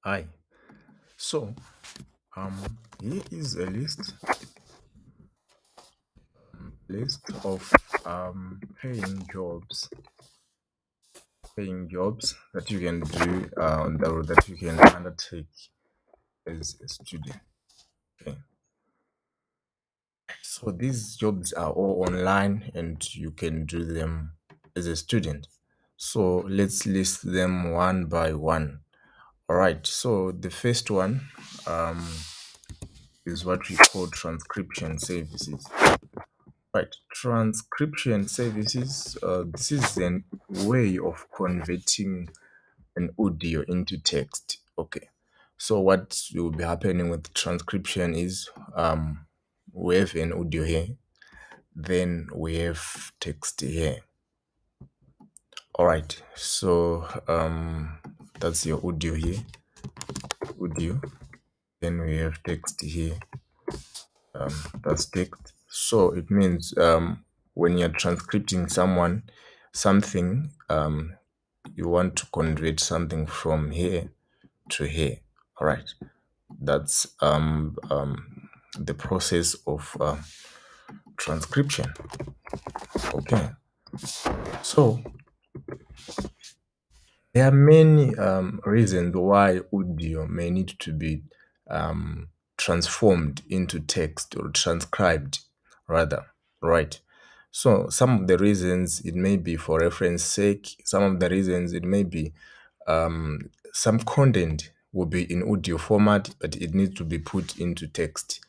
Hi. So, here is a list of paying jobs that you can do that you can undertake as a student. Okay. So these jobs are all online and you can do them as a student. So let's list them one by one. All right. So the first one is what we call transcription services. Right, transcription services. This is a way of converting an audio into text. Okay, so what will be happening with transcription is we have an audio here, then we have text here. All right, so that's your audio here, audio. Then we have text here. That's text. So it means when you're transcripting something, you want to convert something from here to here. All right, that's the process of transcription. Okay, so there are many reasons why audio may need to be transformed into text or transcribed rather, right? So some of the reasons it may be for reference sake, some of the reasons it may be some content will be in audio format, but it needs to be put into text.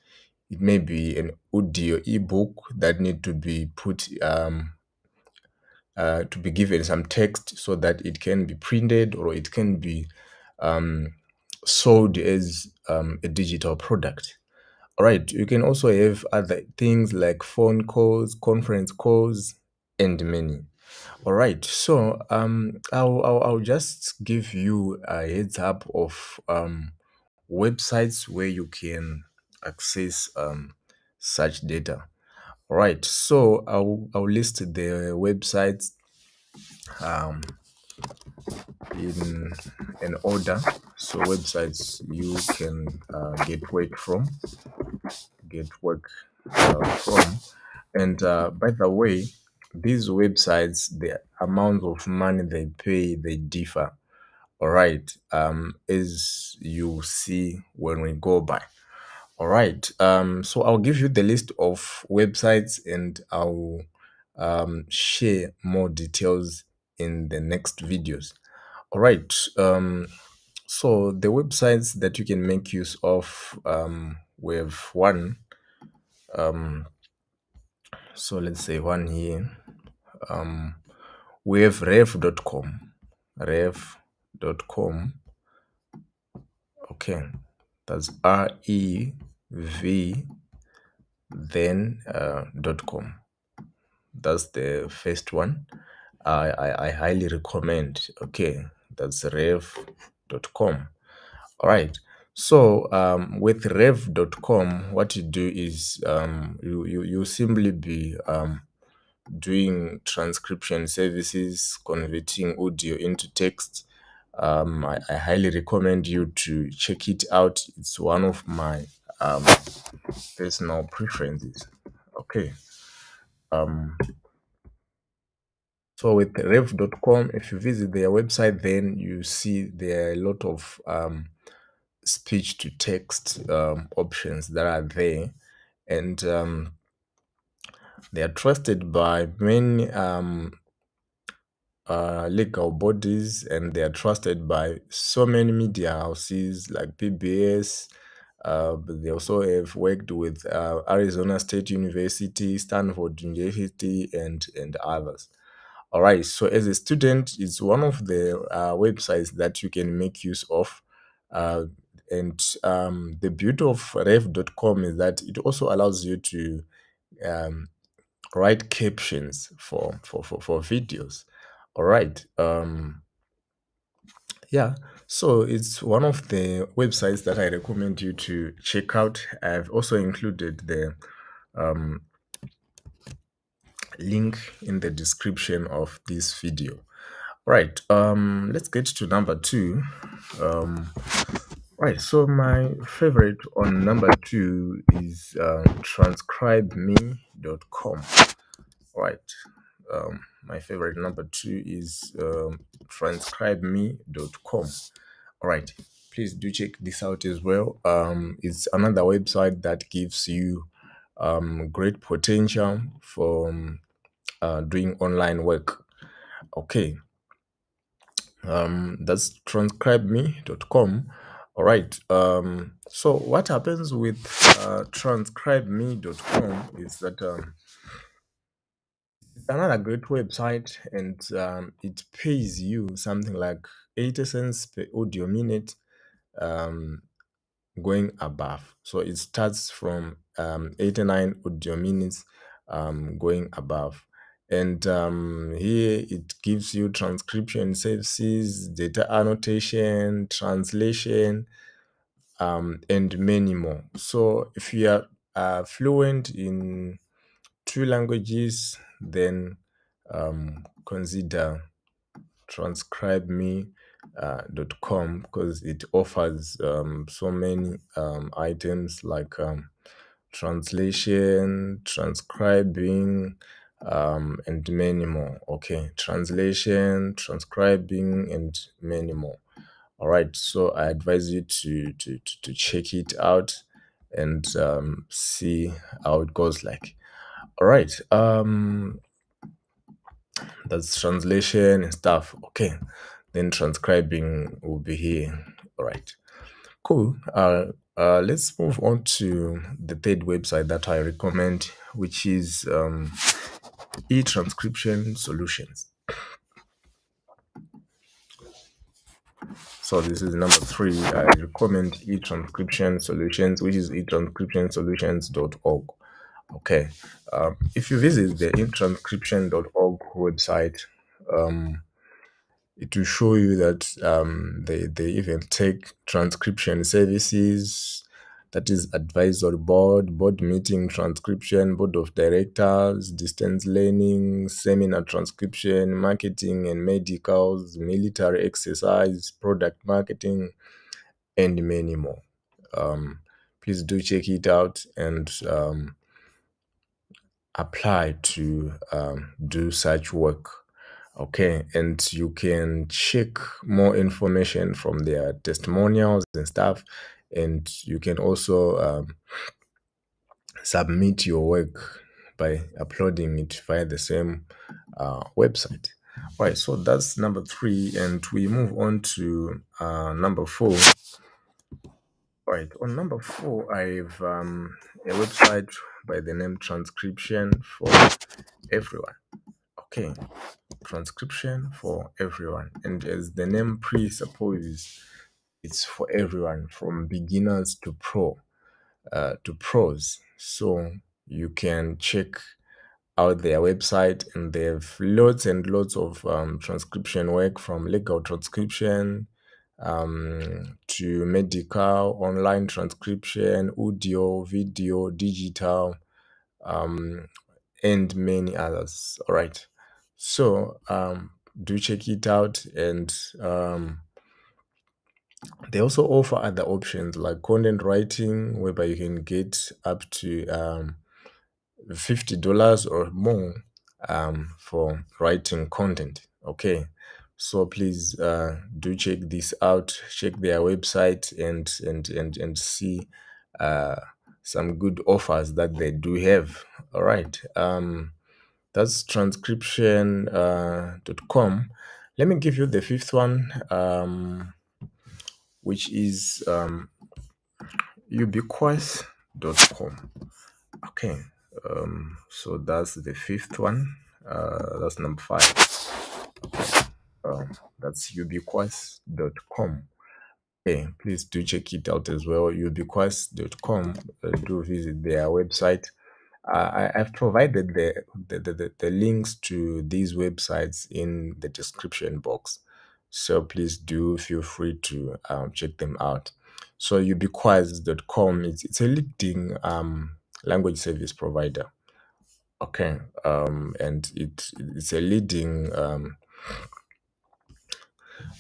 It may be an audio ebook that need to be put to be given some text so that it can be printed or it can be sold as a digital product. All right, you can also have other things like phone calls, conference calls, and many. All right, so I'll just give you a heads up of websites where you can access such data. All right, so I'll list the websites in an order. So websites you can get work from, and by the way, these websites, the amount of money they pay, they differ. All right, as you see when we go by. All right, so I'll give you the list of websites and I'll share more details in the next videos. All right, so the websites that you can make use of, we have one. So let's say one here. We have rev.com. Rev.com. Okay, that's REV then .com. That's the first one. I highly recommend. Okay, that's rev.com. All right, so with rev.com, what you do is you simply be doing transcription services, converting audio into text. I highly recommend you to check it out. It's one of my personal preferences. Okay. So with rev.com, if you visit their website, then you see there are a lot of speech to text options that are there, and they are trusted by many legal bodies, and they are trusted by so many media houses like PBS. But they also have worked with Arizona State University, Stanford University, and others. All right, so as a student, it's one of the websites that you can make use of. And the beauty of rev.com is that it also allows you to write captions for videos. All right. Yeah, so it's one of the websites that I recommend you to check out. I've also included the link in the description of this video. Right, let's get to number two. Right, so my favorite on number two is transcribeme.com. Right, my favorite number two is transcribeme.com. All right, please do check this out as well. It's another website that gives you great potential for doing online work. Okay, that's transcribeme.com. All right, so what happens with transcribeme.com is that it's another great website, and it pays you something like 80 cents per audio minute, um, going above. So it starts from 89 audio minutes, going above. And here it gives you transcription services, data annotation, translation, and many more. So if you are fluent in two languages, then consider transcribeme.com because it offers so many items like translation, transcribing, and many more. Okay, translation, transcribing, and many more. All right, so I advise you to check it out and see how it goes like. All right, that's translation and stuff. Okay, then transcribing will be here. All right, cool. Let's move on to the third website that I recommend, which is e-transcription solutions. So this is number three. I recommend e-transcription solutions, which is etranscriptionsolutions.org. Okay, if you visit the etranscription.org website, it will show you that they even take transcription services, that is advisory board meeting transcription, board of directors, distance learning, seminar transcription, marketing and medicals, military exercise, product marketing, and many more. Please do check it out and apply to do such work. Okay, and you can check more information from their testimonials and stuff, and you can also submit your work by uploading it via the same website. All right, so that's number three, and we move on to number four. All right, on number four, I have a website by the name Transcription for Everyone. Okay, transcription for everyone, and as the name presupposes, it's for everyone from beginners to pros. So you can check out their website, and they have lots and lots of transcription work, from legal transcription to medical, online transcription, audio, video, digital, and many others. All right, so do check it out, and they also offer other options like content writing, whereby you can get up to $50 or more for writing content. Okay, so please do check this out, check their website, and see some good offers that they do have. All right, that's transcription.com. Let me give you the fifth one, which is ubiquitous.com. Okay, so that's the fifth one. That's number five. Okay, that's ubiquitous.com. Okay, please do check it out as well. Ubiquitous.com. Do visit their website. I've provided the links to these websites in the description box, so please do feel free to check them out. So ubiquitous.com, it's a leading language service provider. Okay, and it's a leading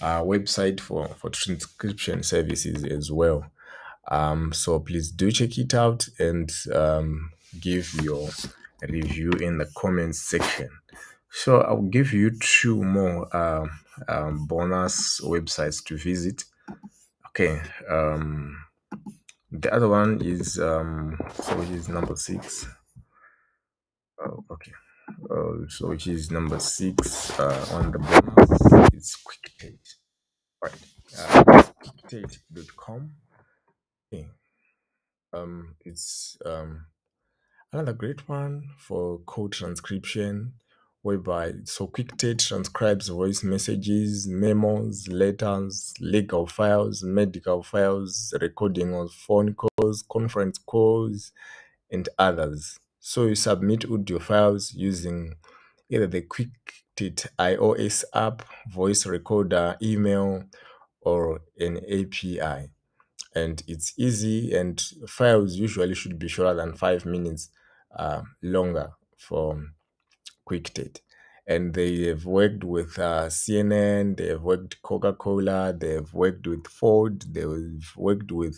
website for transcription services as well. So please do check it out and give your review in the comments section. So I'll give you two more bonus websites to visit. Okay, the other one is so which is number 6. Okay, so which is number 6 on the bonus. It's QuickTate. Right, QuickTate.com. Okay. It's another great one for code transcription, whereby so QuickTate transcribes voice messages, memos, letters, legal files, medical files, recording of phone calls, conference calls, and others. So you submit audio files using either the QuickTate iOS app, voice recorder, email, or an API. And it's easy, and files usually should be shorter than 5 minutes longer for QuickTate. And they have worked with CNN, they have worked Coca-Cola, they have worked with Ford, they've worked with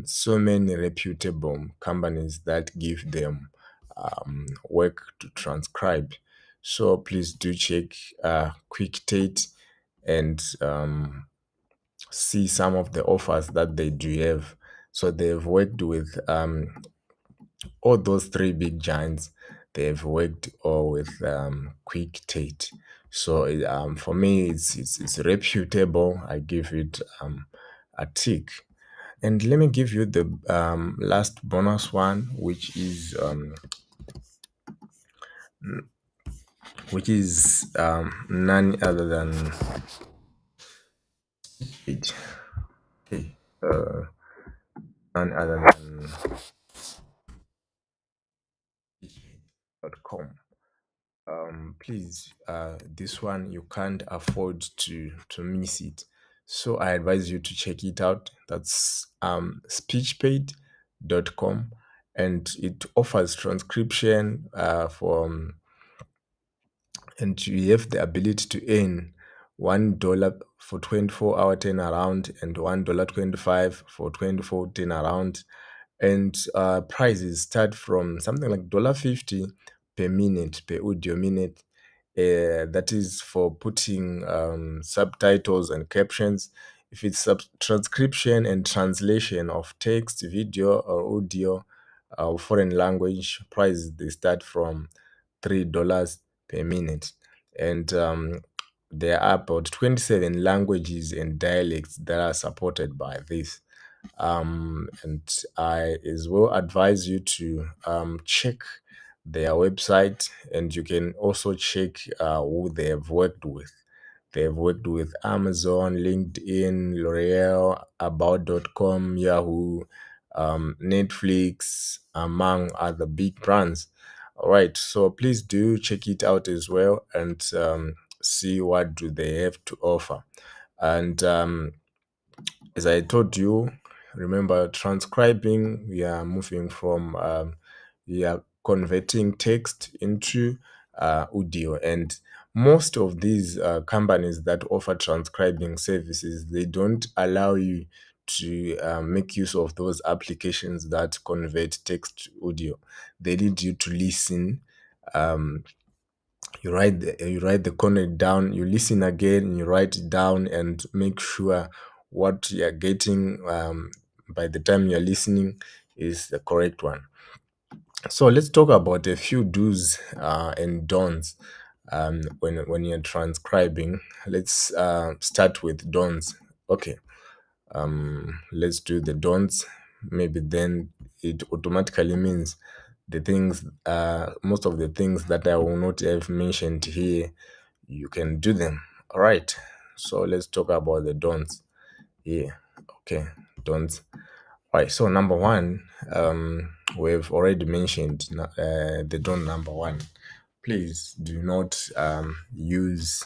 so many reputable companies that give them work to transcribe. So please do check QuickTate and see some of the offers that they do have. So they've worked with all those 3 big giants. They've worked all with QuickTate. So for me, it's reputable. I give it a tick. And let me give you the last bonus one, which is none other than it. Okay, none other than .com. Please, this one you can't afford to miss it. So I advise you to check it out. That's speechpaid.com, and it offers transcription and you have the ability to earn $1 for 24-hour turnaround and $1.25 for 24 turnaround. And prices start from something like $50 per minute, per audio minute. That is for putting subtitles and captions. If it's transcription and translation of text, video, or audio, foreign language, prices they start from $3 per minute. And there are about 27 languages and dialects that are supported by this. And I as well advise you to check their website, and you can also check who they have worked with. They've worked with Amazon, LinkedIn, L'Oreal, About.com, Yahoo, Netflix, among other big brands. All right, so please do check it out as well and see what do they have to offer. And as I told you, remember transcribing, we are moving from we are converting text into audio, and most of these companies that offer transcribing services, they don't allow you to make use of those applications that convert text to audio. They need you to listen. You write the content down, you listen again, you write it down, and make sure what you're getting by the time you're listening is the correct one. So let's talk about a few do's and don'ts when you're transcribing. Let's start with don'ts. Okay, let's do the don'ts. Maybe then it automatically means the things, most of the things that I will not have mentioned here, you can do them. All right, so let's talk about the don'ts here. Okay, don'ts. All right, so number one, we've already mentioned the don't number one. Please do not use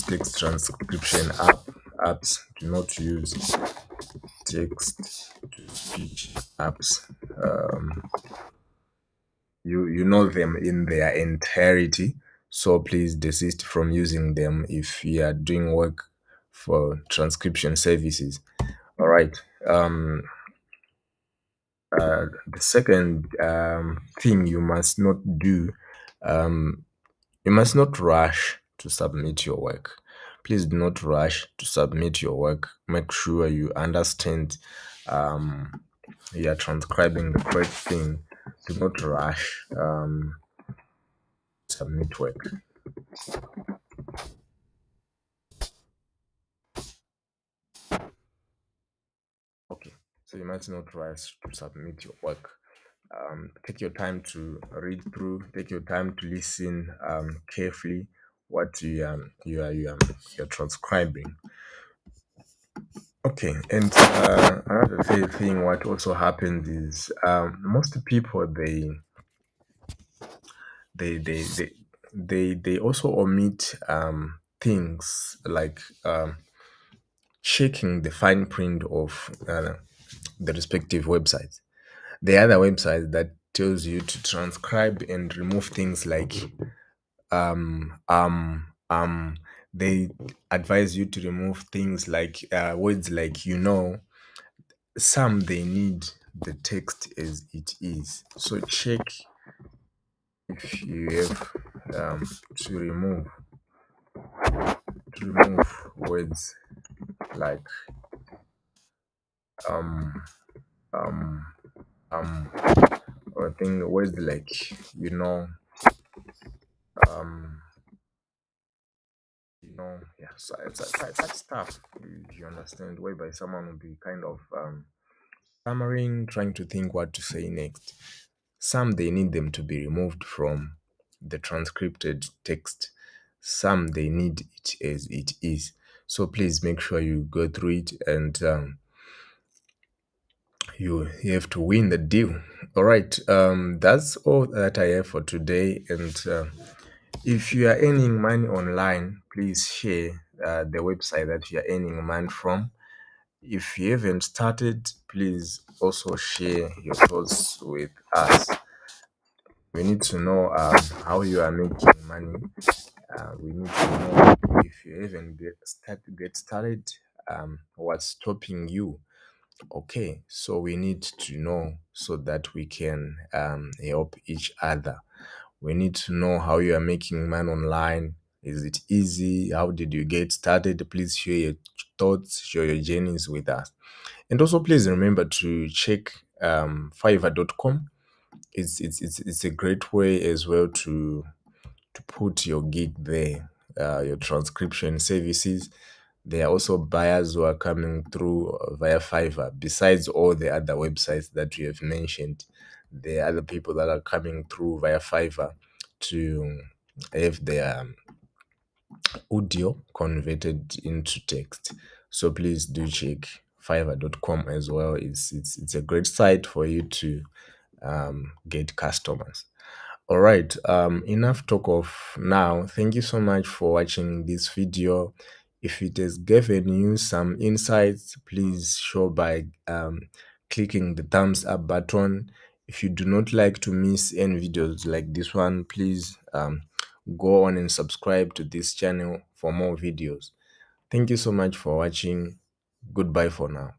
text transcription apps. Do not use text to speech apps. You know them in their entirety. So please desist from using them if you are doing work for transcription services. All right. The second thing you must not do, you must not rush to submit your work. Please do not rush to submit your work. Make sure you understand you are transcribing the correct thing. Do not rush submit work. Okay, so you might not rush to submit your work. Take your time to read through. Take your time to listen carefully what you're transcribing. Okay, and another thing, what also happens is most people they also omit things like checking the fine print of the respective websites. The other website that tells you to transcribe and remove things like um um um they advise you to remove things like words like some they need the text as it is, so check if you have to remove words like um um um or I think words like um yeah, so it's that stuff, you understand, whereby someone will be kind of stammering, trying to think what to say next. Some they need them to be removed from the transcripted text. Some they need it as it is. So please make sure you go through it, and you have to win the deal. All right, that's all that I have for today. And if you are earning money online, please share the website that you are earning money from. If you haven't started, please also share your thoughts with us. We need to know how you are making money. We need to know if you haven't get started, what's stopping you. Okay, so we need to know so that we can help each other. We need to know how you are making money online. Is it easy? How did you get started? Please share your thoughts, share your journeys with us. And also, please remember to check Fiverr.com. It's a great way as well to put your gig there, your transcription services. There are also buyers who are coming through via Fiverr. Besides all the other websites that we have mentioned, there are other people that are coming through via Fiverr to have their audio converted into text. So please do check Fiverr.com as well. It's a great site for you to get customers. All right, enough talk of now. Thank you so much for watching this video. If it has given you some insights, please show by clicking the thumbs up button. If you do not like to miss any videos like this one, please go on and subscribe to this channel for more videos. Thank you so much for watching. Goodbye for now.